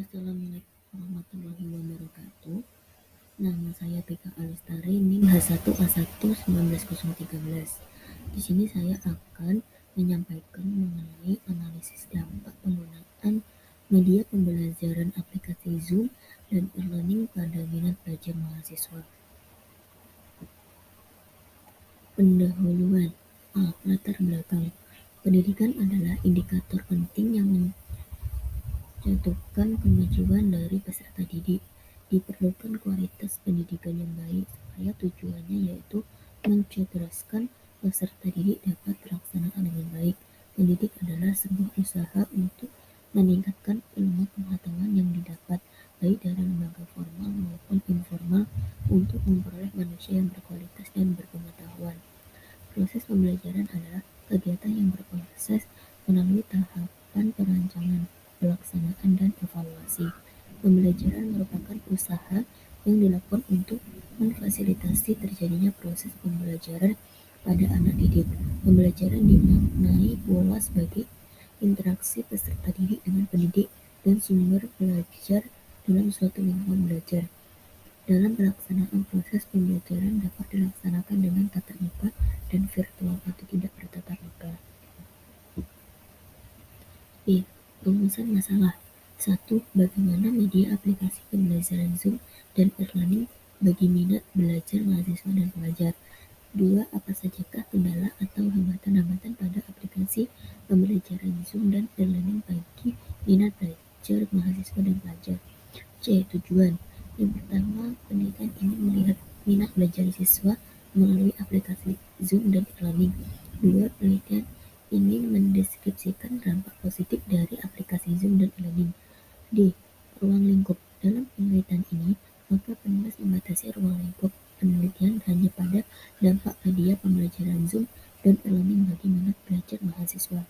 Assalamualaikum warahmatullahi wabarakatuh. Nama saya Pika Alistari, NIM H1A1 1913. Di sini saya akan menyampaikan mengenai analisis dampak penggunaan media pembelajaran aplikasi Zoom dan e-learning pada minat belajar mahasiswa. Pendahuluan. Latar belakang. Pendidikan adalah indikator penting yang menentukan kemajuan dari peserta didik. Diperlukan kualitas pendidikan yang baik supaya tujuannya yaitu mencerdaskan peserta didik dapat terlaksana dengan baik. Pendidik adalah sebuah usaha untuk meningkatkan ilmu pengetahuan yang didapat baik dari lembaga formal maupun informal untuk memperoleh manusia yang berkualitas dan berpengetahuan. Proses pembelajaran adalah kegiatan yang berproses melalui tahapan perancangan, pelaksanaan, dan evaluasi. Pembelajaran merupakan usaha yang dilakukan untuk memfasilitasi terjadinya proses pembelajaran pada anak didik. Pembelajaran dimaknai pula sebagai interaksi peserta didik dengan pendidik dan sumber belajar dalam suatu lingkungan belajar. Dalam pelaksanaan proses pembelajaran dapat dilaksanakan dengan tatap muka dan virtual atau tidak bertatap muka. B. Rumusan masalah. 1. Bagaimana media aplikasi pembelajaran Zoom dan e-learning bagi minat belajar mahasiswa dan pelajar. 2. Apa sajakah kendala atau hambatan-hambatan pada aplikasi pembelajaran Zoom dan e-learning bagi minat belajar mahasiswa dan pelajar. C. Tujuan. Yang pertama, penelitian ini melihat minat belajar siswa melalui aplikasi Zoom dan e-learning. 2. Penelitian ini mendeskripsikan dampak positif dari aplikasi Zoom dan e-learning. D. Ruang lingkup. Dalam penelitian ini, maka penulis membatasi ruang lingkup penelitian hanya pada dampak media pembelajaran Zoom dan e-learning bagi minat belajar mahasiswa.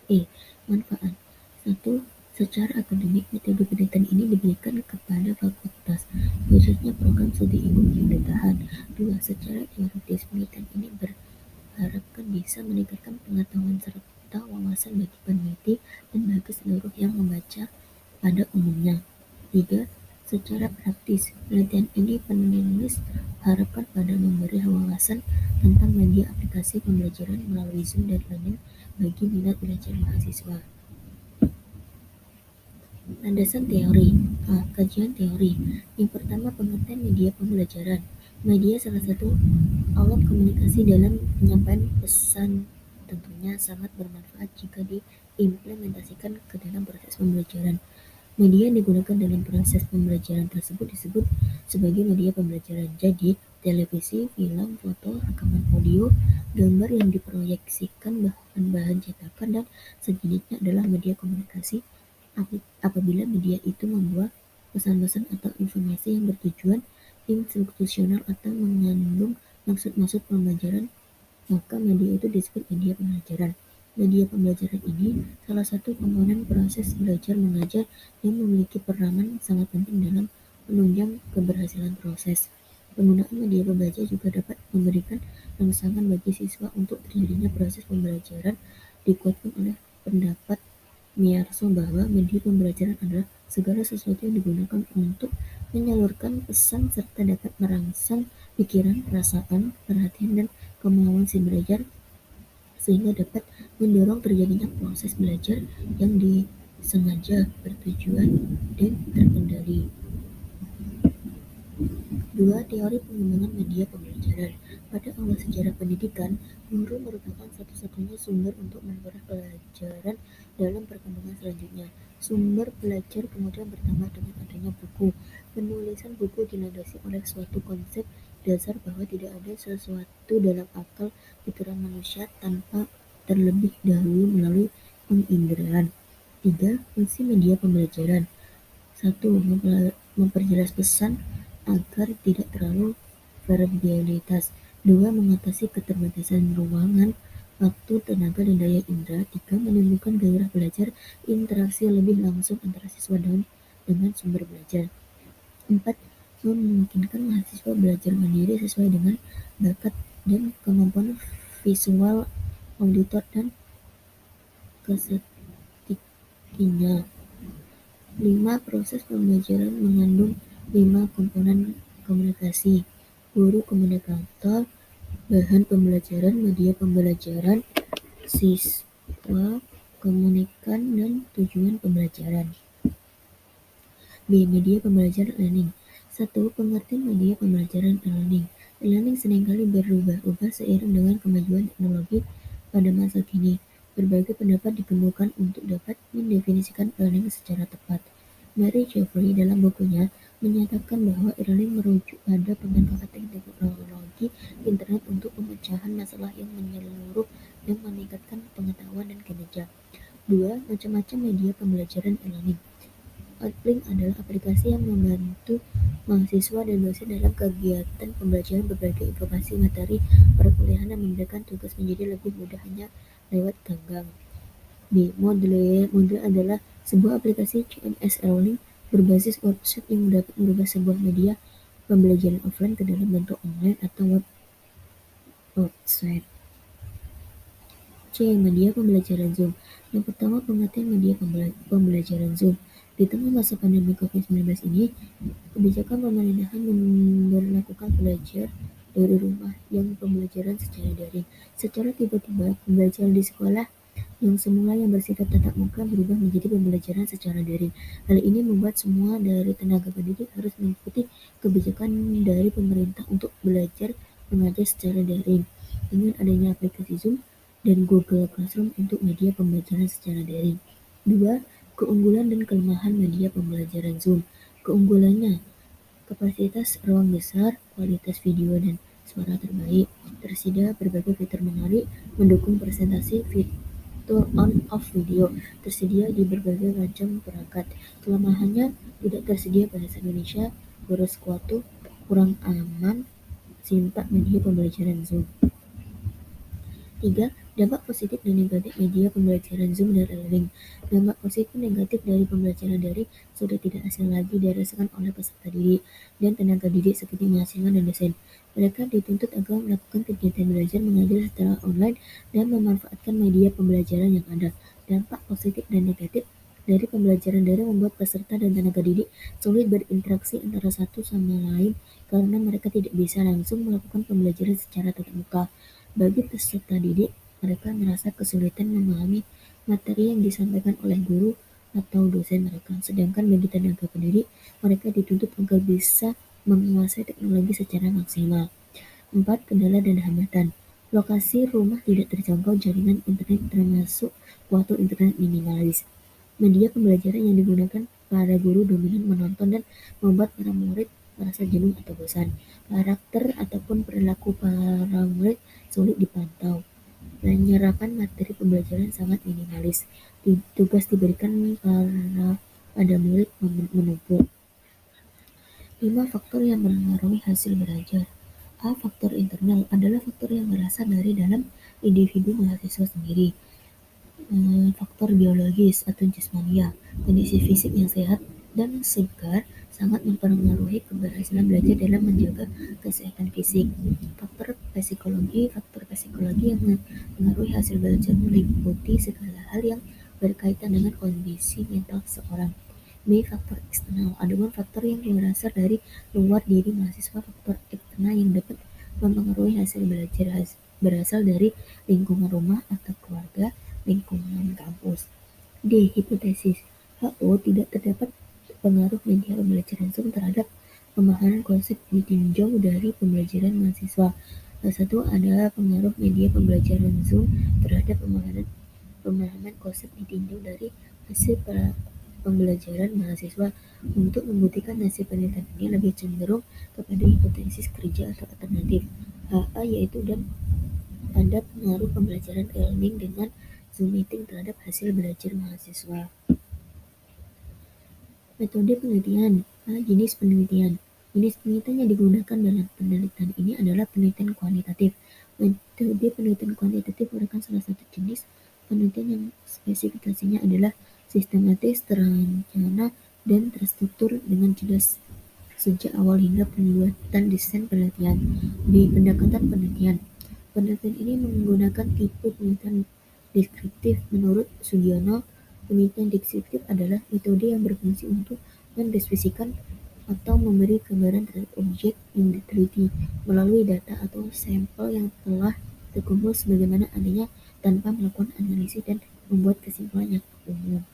E. Manfaat. 1. Secara akademik, metode penelitian ini diberikan kepada fakultas, khususnya program studi ilmu yang ditahan. 2. Secara teoritis, penelitian ini berharapkan bisa meningkatkan pengetahuan serta wawasan bagi peneliti dan bagi seluruh yang membaca pada umumnya. 3. Secara praktis, penelitian ini penulis harapkan pada memberi wawasan tentang media aplikasi pembelajaran melalui Zoom dan e-learning bagi minat belajar mahasiswa. Landasan teori. Kajian teori. Yang pertama, pengertian media pembelajaran. Media salah satu alat komunikasi dalam penyampaian pesan, tentunya sangat bermanfaat jika diimplementasikan ke dalam proses pembelajaran. Media yang digunakan dalam proses pembelajaran tersebut disebut sebagai media pembelajaran. Jadi, televisi, film, foto, rekaman audio, gambar yang diproyeksikan, bahan-bahan cetakan, dan sejenisnya adalah media komunikasi apabila media itu membuat pesan-pesan atau informasi yang bertujuan instruksional atau mengandung maksud-maksud pembelajaran, maka media itu disebut media pembelajaran. Media pembelajaran ini salah satu komponen proses belajar mengajar yang memiliki peranan sangat penting dalam menunjang keberhasilan proses. Penggunaan media pembelajaran juga dapat memberikan rangsangan bagi siswa untuk terjadinya proses pembelajaran. Dikuatkan oleh pendapat Miyarso bahwa media pembelajaran adalah segala sesuatu yang digunakan untuk menyalurkan pesan serta dapat merangsang pikiran, perasaan, perhatian, dan kemauan si belajar sehingga dapat mendorong terjadinya proses belajar yang disengaja, bertujuan, dan terkendali. 2. Teori pengembangan media pembelajaran. Pada awal sejarah pendidikan, guru merupakan satu-satunya sumber untuk memperoleh pelajaran dalam perkembangan selanjutnya. Sumber belajar kemudian bertambah dengan adanya buku. Penulisan buku dilandasi oleh suatu konsep dasar bahwa tidak ada sesuatu dalam akal pikiran manusia tanpa terlebih dahulu melalui penginderaan. 3. Fungsi media pembelajaran. 1. Memperjelas pesan agar tidak terlalu verbalitas. 2. Mengatasi keterbatasan ruangan, waktu, tenaga, dan daya indera. 3. Menimbulkan gairah belajar, interaksi lebih langsung antara siswa dengan sumber belajar. 4. Memungkinkan mahasiswa belajar mandiri sesuai dengan bakat dan kemampuan visual, auditor, dan kestetiknya. 5. Proses pembelajaran mengandung 5 komponen komunikasi: guru komunikator, bahan pembelajaran, media pembelajaran, siswa komunikan, dan tujuan pembelajaran. B. Media pembelajaran learning. 1. Pengertian media pembelajaran learning. E-learning seringkali berubah-ubah seiring dengan kemajuan teknologi pada masa kini. Berbagai pendapat dikemukakan untuk dapat mendefinisikan e-learning secara tepat. Mary Jeffrey dalam bukunya menyatakan bahwa e-learning merujuk pada pemanfaatan teknologi internet untuk pemecahan masalah yang menyeluruh dan meningkatkan pengetahuan dan kinerja. 2. Macam-macam media pembelajaran e-learning. Outlink adalah aplikasi yang membantu mahasiswa dan dosen dalam kegiatan pembelajaran berbagai informasi materi perkuliahan dan memudahkan tugas menjadi lebih mudah hanya lewat genggang. B. Moodle adalah sebuah aplikasi CMS e-learning berbasis website yang dapat merubah sebuah media pembelajaran offline ke dalam bentuk online atau website. C. Media pembelajaran Zoom. Yang pertama, pengertian media pembelajaran Zoom. Di tengah masa pandemi COVID-19 ini, kebijakan pemerintahan memberlakukan belajar dari rumah yang pembelajaran secara daring. Secara tiba-tiba, pembelajaran di sekolah yang semula yang bersifat tatap muka berubah menjadi pembelajaran secara daring. Hal ini membuat semua dari tenaga pendidik harus mengikuti kebijakan dari pemerintah untuk belajar mengajar secara daring. Dengan adanya aplikasi Zoom dan Google Classroom untuk media pembelajaran secara daring. 2. Keunggulan dan kelemahan media pembelajaran Zoom. Keunggulannya, kapasitas ruang besar, kualitas video dan suara terbaik, tersedia berbagai fitur menarik, mendukung presentasi, fitur on-off video, tersedia di berbagai macam perangkat. Kelemahannya, tidak tersedia bahasa Indonesia, boros kuota, kurang aman, simpak media pembelajaran Zoom. 3. Dampak positif dan negatif media pembelajaran Zoom dan e-learning. Dampak positif dan negatif dari pembelajaran daring sudah tidak asing lagi dirasakan oleh peserta didik dan tenaga didik seperti mahasiswa dan dosen. Mereka dituntut agar melakukan kegiatan belajar mengajar secara online dan memanfaatkan media pembelajaran yang ada. Dampak positif dan negatif dari pembelajaran daring membuat peserta dan tenaga didik sulit berinteraksi antara satu sama lain karena mereka tidak bisa langsung melakukan pembelajaran secara tatap muka. Bagi peserta didik, mereka merasa kesulitan memahami materi yang disampaikan oleh guru atau dosen mereka. Sedangkan bagi tenaga pendidik, mereka dituntut agar bisa menguasai teknologi secara maksimal. 4. Kendala dan hambatan. Lokasi rumah tidak terjangkau jaringan internet termasuk kuota internet minimalis. Media pembelajaran yang digunakan para guru dominan menonton dan membuat para murid merasa jenuh atau bosan. Karakter ataupun perilaku para murid sulit dipantau. Penyerapan materi pembelajaran sangat minimalis. Tugas diberikan pada murid menumpuk. 5. Faktor yang mempengaruhi hasil belajar. A. Faktor internal adalah faktor yang berasal dari dalam individu mahasiswa sendiri. Faktor biologis atau jasmania, kondisi fisik yang sehat dan segar sangat mempengaruhi keberhasilan belajar dalam menjaga kesehatan fisik. Faktor psikologi yang mempengaruhi hasil belajar meliputi segala hal yang berkaitan dengan kondisi mental seseorang. B. Faktor eksternal, adapun faktor yang berasal dari luar diri mahasiswa. Faktor eksternal yang dapat mempengaruhi hasil belajar berasal dari lingkungan rumah atau keluarga, lingkungan kampus. D. Hipotesis. HO tidak terdapat pengaruh media pembelajaran Zoom terhadap pemahaman konsep ditinjau dari pembelajaran mahasiswa. Salah satu adalah pengaruh media pembelajaran Zoom terhadap pemahaman konsep ditinjau dari hasil pembelajaran mahasiswa. Untuk membuktikan hasil penelitian ini lebih cenderung kepada hipotesis kerja atau alternatif HA, yaitu dan ada pengaruh pembelajaran e-learning dengan Zoom meeting terhadap hasil belajar mahasiswa. Metode penelitian. A. Jenis penelitian. Jenis penelitian yang digunakan dalam penelitian ini adalah penelitian kualitatif. Metode penelitian kualitatif merupakan salah satu jenis penelitian yang spesifikasinya adalah sistematis, terencana, dan terstruktur dengan jelas sejak awal hingga pembuatan desain penelitian. B. Pendekatan penelitian. Penelitian ini menggunakan tipe penelitian deskriptif menurut Sugiono Penelitian deskriptif adalah metode yang berfungsi untuk mendeskripsikan atau memberi gambaran terhadap objek yang diteliti melalui data atau sampel yang telah terkumpul sebagaimana adanya tanpa melakukan analisis dan membuat kesimpulan yang umum.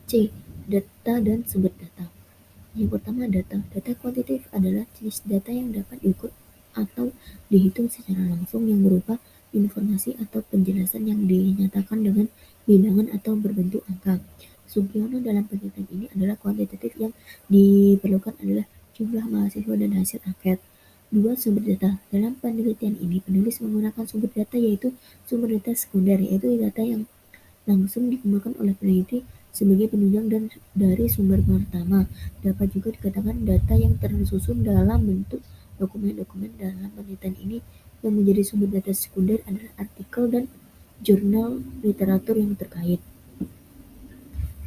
C. Data dan sumber data. Yang pertama, data. Data kuantitatif adalah jenis data yang dapat diukur atau dihitung secara langsung yang berupa informasi atau penjelasan yang dinyatakan dengan bilangan atau berbentuk angka. Sugiono dalam penelitian ini adalah kuantitatif yang diperlukan adalah jumlah mahasiswa dan hasil angket. Dua, sumber data. Dalam penelitian ini, penulis menggunakan sumber data yaitu sumber data sekunder, yaitu data yang langsung dikumpulkan oleh peneliti sebagai penunjang dan dari sumber pertama. Dapat juga dikatakan data yang tersusun dalam bentuk dokumen-dokumen. Dalam penelitian ini, yang menjadi sumber data sekunder adalah artikel dan jurnal literatur yang terkait.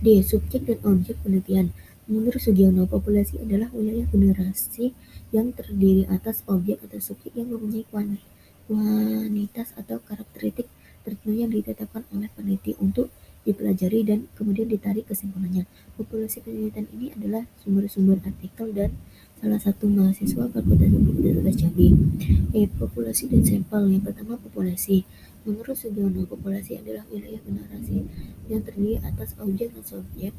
D. Subjek dan objek penelitian. Menurut Sugiono, populasi adalah wilayah generasi yang terdiri atas objek atau subjek yang mempunyai kuantitas atau karakteristik tertentu yang ditetapkan oleh peneliti untuk dipelajari dan kemudian ditarik kesimpulannya. Populasi penelitian ini adalah sumber-sumber artikel dan salah satu mahasiswa Fakultas Universitas Jambi. Populasi dan sampel. Yang pertama, populasi. Menurut Sugiono, populasi adalah wilayah generasi yang terdiri atas objek dan subjek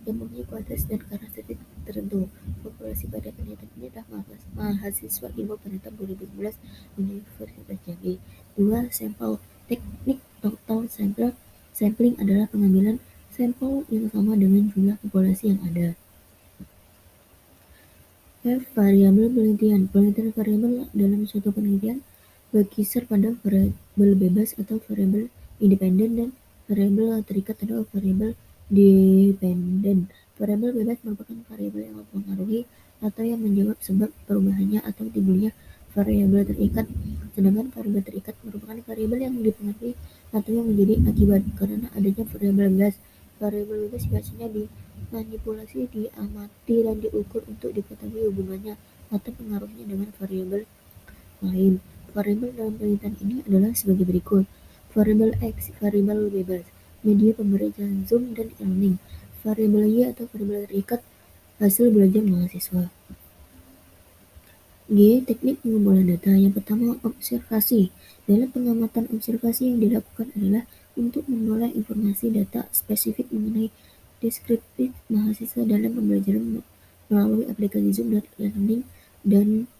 yang mempunyai kualitas dan karakteristik tertentu. Populasi pada penelitian ini adalah mahasiswa ilmu pengetahuan 2019 Universitas Jambi. 2. Sampel. Teknik total sampling adalah pengambilan sampel yang sama dengan jumlah populasi yang ada. F. Variabel penelitian. Penelitian variabel dalam suatu penelitian berkisar pada variabel bebas atau variabel independen dan variabel terikat atau variabel dependen. Variabel bebas merupakan variabel yang mempengaruhi atau yang menjawab sebab perubahannya atau timbulnya variabel terikat, sedangkan variabel terikat merupakan variabel yang dipengaruhi atau yang menjadi akibat karena adanya variabel bebas. Variabel bebas biasanya dimanipulasi, diamati, dan diukur untuk diketahui hubungannya atau pengaruhnya dengan variabel lain. Variabel dalam penelitian ini adalah sebagai berikut. Variabel X, variabel bebas, media pembelajaran Zoom dan e-learning. Variabel Y atau variabel terikat, hasil belajar mahasiswa. G. Teknik pengumpulan data. Yang pertama, observasi. Dalam pengamatan, observasi yang dilakukan adalah untuk memperoleh informasi data spesifik mengenai deskriptif mahasiswa dalam pembelajaran melalui aplikasi Zoom dan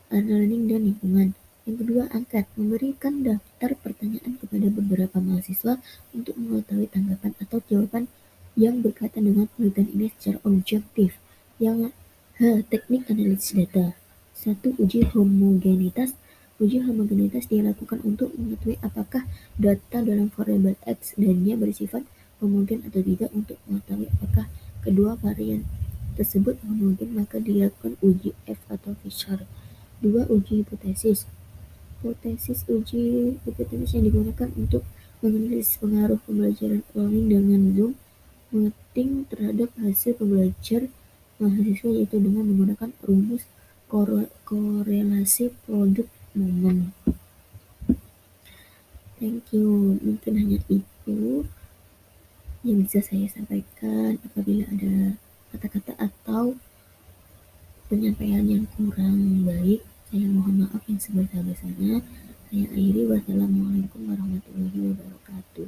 e-learning dan lingkungan. Yang kedua, angkat. Memberikan daftar pertanyaan kepada beberapa mahasiswa untuk mengetahui tanggapan atau jawaban yang berkaitan dengan penelitian ini secara objektif. Yang teknik analisis data. 1. Uji homogenitas. Uji homogenitas dilakukan untuk mengetahui apakah data dalam variabel X dan Y bersifat homogen atau tidak. Untuk mengetahui apakah kedua varian tersebut homogen, maka dilakukan uji F atau Fisher. 2. Uji hipotesis. Uji hipotesis yang digunakan untuk menganalisis pengaruh pembelajaran learning dengan Zoom meeting terhadap hasil pembelajar mahasiswa, yaitu dengan menggunakan rumus korelasi produk momen. Thank you. Mungkin hanya itu yang bisa saya sampaikan. Apabila ada kata-kata atau penyampaian yang kurang baik, saya mohon maaf yang sebesar-besarnya. Saya akhiri. Wassalamualaikum warahmatullahi wabarakatuh.